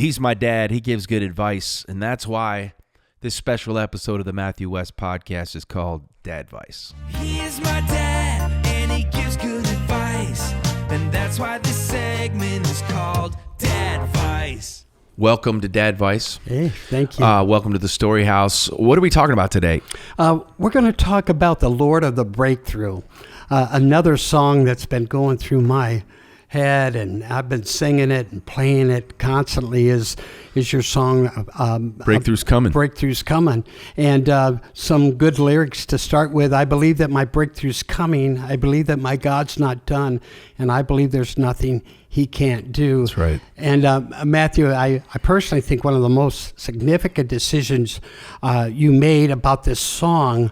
He's my dad. He gives good advice, and that's why this special episode of the Matthew West podcast is called Dadvice. He is my dad, and he gives good advice, and that's why this segment is called Dadvice. Welcome to Dadvice. Hey, thank you. Welcome to the Story House. What are we talking about today? We're going to talk about the Lord of the Breakthrough, another song that's been going through my head, and I've been singing it and playing it constantly. Is your song Breakthrough's Coming. Breakthrough's Coming. And some good lyrics to start with. I believe that my breakthrough's coming. I believe that my God's not done, and I believe there's nothing he can't do. That's right. And Matthew, I personally think one of the most significant decisions you made about this song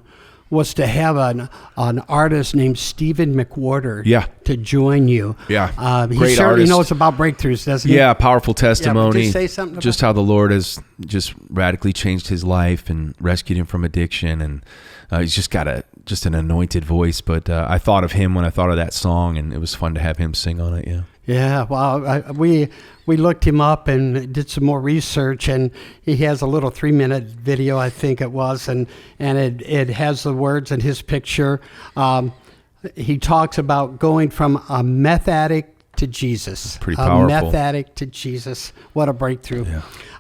was to have an artist named Stephen McWhorter to join you. Yeah, he great certainly artist. knows about breakthroughs, doesn't he? Yeah, powerful testimony. Just say something about just how the Lord has just radically changed his life and rescued him from addiction, and he's just got just an anointed voice. But I thought of him when I thought of that song, and it was fun to have him sing on it. Yeah. Yeah, well, we looked him up and did some more research, and he has a little 3-minute video, I think it was, and it has the words and his picture. He talks about going from a meth addict to Jesus. Pretty powerful. A meth addict to Jesus. What a breakthrough.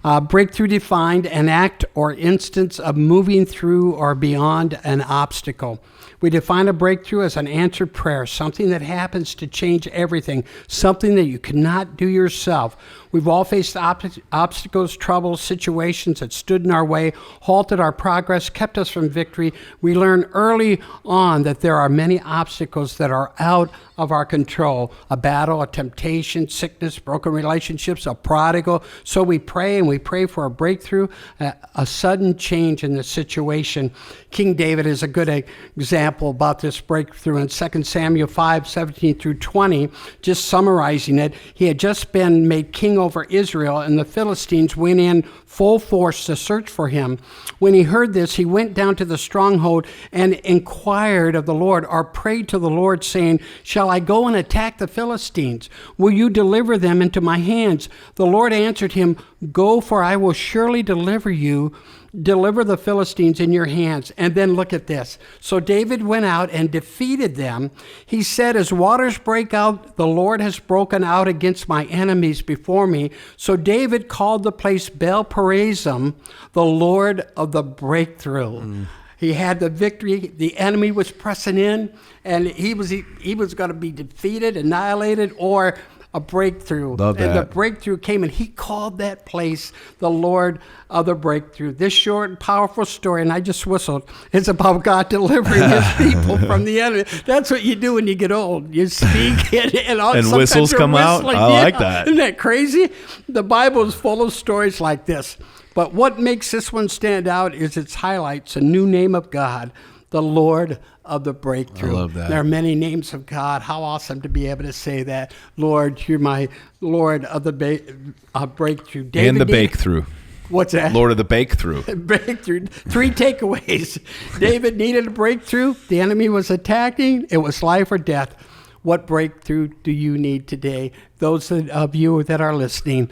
Yeah. Breakthrough defined an act or instance of moving through or beyond an obstacle. We define a breakthrough as an answered prayer, something that happens to change everything, something that you cannot do yourself. We've all faced obstacles, troubles, situations that stood in our way, halted our progress, kept us from victory. We learn early on that there are many obstacles that are out of our control, a battle, a temptation, sickness, broken relationships, a prodigal. So we pray, and we pray for a breakthrough, a sudden change in the situation. King David is a good example about this breakthrough in 2 Samuel 5:17 through 20. Just summarizing it, he had just been made king over Israel, and the Philistines went in full force to search for him. When he heard this, he went down to the stronghold and inquired of the Lord, or prayed to the Lord, saying, "Shall I go and attack the Philistines? Will you deliver them into my hands?" The Lord answered him, "Go, for I will surely deliver the Philistines in your hands." And then look at this. So David went out and defeated them. He said, "As waters break out, the Lord has broken out against my enemies before me." So David called the place Baal-perazim, the Lord of the breakthrough. He had the victory. The enemy was pressing in, and he was going to be defeated, annihilated, or a breakthrough. Love that. And the breakthrough came, and he called that place the Lord of the breakthrough. This short and powerful story, and I just whistled, it's about God delivering his people from the enemy. That's what you do when you get old. You speak, and whistles come out. I like that. Isn't that crazy? The Bible is full of stories like this. But what makes this one stand out is its highlights a new name of God, the Lord of the breakthrough. I love that. There are many names of God. How awesome to be able to say that. Lord, you're my Lord of the breakthrough. David And the bake-through. What's that? Lord of the bake-through. Breakthrough. 3 takeaways. David needed a breakthrough. The enemy was attacking. It was life or death. What breakthrough do you need today? Those of you that are listening,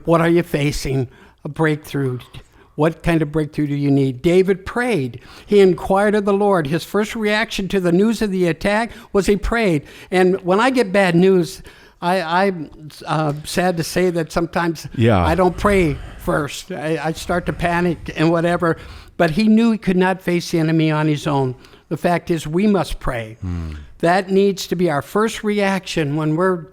what are you facing? A breakthrough. What kind of breakthrough do you need? David prayed. He inquired of the Lord. His first reaction to the news of the attack was he prayed. And when I get bad news, I'm sad to say that sometimes I don't pray first. I start to panic and whatever. But he knew he could not face the enemy on his own. The fact is, we must pray. That needs to be our first reaction when we're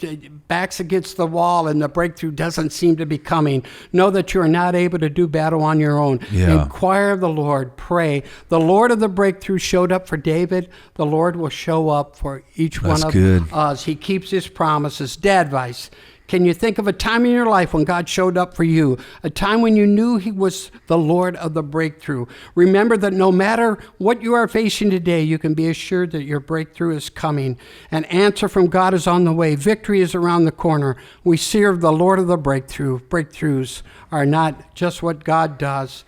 backs against the wall and the breakthrough doesn't seem to be coming. Know that you are not able to do battle on your own. Inquire of the Lord. Pray. The Lord of the breakthrough showed up for David. The Lord will show up for each one of us. He keeps his promises. Dadvice. Can you think of a time in your life when God showed up for you? A time when you knew he was the Lord of the breakthrough. Remember that no matter what you are facing today, you can be assured that your breakthrough is coming. An answer from God is on the way. Victory is around the corner. We serve the Lord of the breakthrough. Breakthroughs are not just what God does,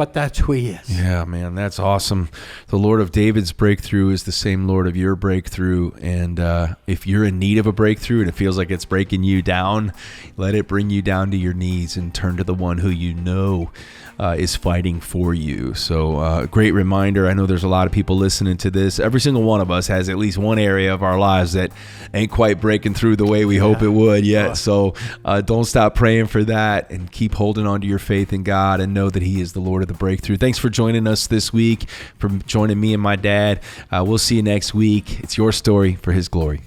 but that's who he is. Yeah, man, that's awesome. The Lord of David's breakthrough is the same Lord of your breakthrough. And if you're in need of a breakthrough and it feels like it's breaking you down, let it bring you down to your knees and turn to the one who you know is fighting for you. So great reminder. I know there's a lot of people listening to this. Every single one of us has at least one area of our lives that ain't quite breaking through the way we hope it would yet. So don't stop praying for that and keep holding on to your faith in God and know that he is the Lord of the breakthrough. Thanks for joining us this week, for joining me and my dad. We'll see you next week. It's your story for his glory.